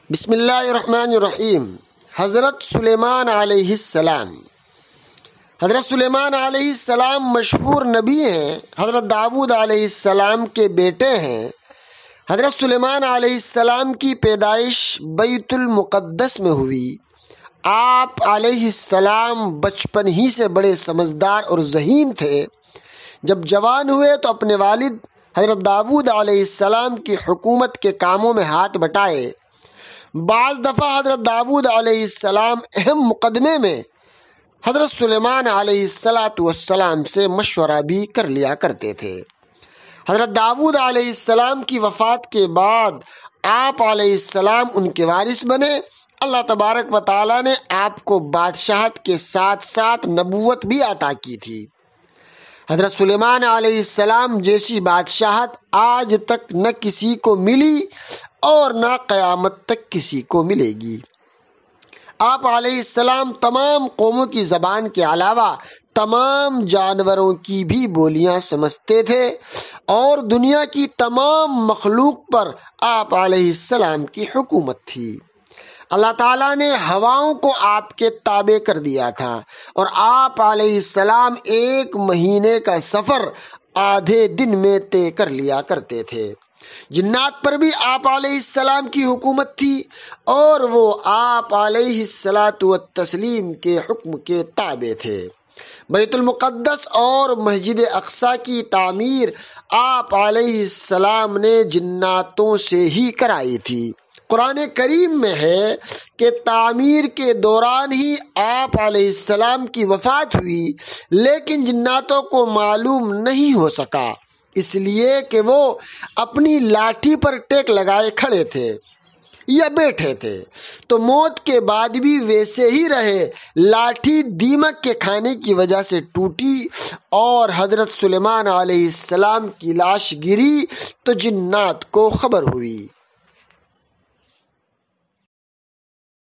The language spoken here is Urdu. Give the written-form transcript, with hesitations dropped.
بسم اللہ الرحمن الرحیم۔ حضرت سلیمان علیہ السلام مشہور نبی ہیں۔ حضرت داؤد علیہ السلام کے بیٹے ہیں۔ حضرت سلیمان علیہ السلام کی پیدائش بیت المقدس میں ہوئی۔ آپ علیہ السلام بچپن ہی سے بڑے سمجھدار اور ذہین تھے۔ جب جوان ہوئے تو اپنے والد حضرت داؤد علیہ السلام کی حکومت کے کاموں میں ہاتھ بٹائے۔ بعض دفعہ حضرت داؤد علیہ السلام اہم مقدمے میں حضرت سلیمان علیہ السلام سے مشورہ بھی کر لیا کرتے تھے۔ حضرت داؤد علیہ السلام کی وفات کے بعد آپ علیہ السلام ان کے وارث بنے۔ اللہ تبارک و تعالیٰ نے آپ کو بادشاہت کے ساتھ ساتھ نبوت بھی عطا کی تھی۔ حضرت سلیمان علیہ السلام جیسی بادشاہت آج تک نہ کسی کو ملی اور نہ قیامت تک کسی کو ملے گی۔ آپ علیہ السلام تمام قوموں کی زبان کے علاوہ تمام جانوروں کی بھی بولیاں سمجھتے تھے اور دنیا کی تمام مخلوق پر آپ علیہ السلام کی حکومت تھی۔ اللہ تعالیٰ نے ہواؤں کو آپ کے تابع کر دیا تھا اور آپ علیہ السلام 1 مہینے کا سفر آدھے دن میں طے کر لیا کرتے تھے۔ جنات پر بھی آپ علیہ السلام کی حکومت تھی اور وہ آپ علیہ السلام کے حکم کے تابع تھے۔ بیت المقدس اور مسجد اقصی کی تعمیر آپ علیہ السلام نے جناتوں سے ہی کرائی تھی۔ قرآن کریم میں ہے کہ تعمیر کے دوران ہی آپ علیہ السلام کی وفات ہوئی، لیکن جناتوں کو معلوم نہیں ہو سکا، اس لیے کہ وہ اپنی لاٹھی پر ٹیک لگائے کھڑے تھے یا بیٹھے تھے، تو موت کے بعد بھی ویسے ہی رہے۔ لاٹھی دیمک کے کھانے کی وجہ سے ٹوٹی اور حضرت سلیمان علیہ السلام کی لاش گری تو جنات کو خبر ہوئی۔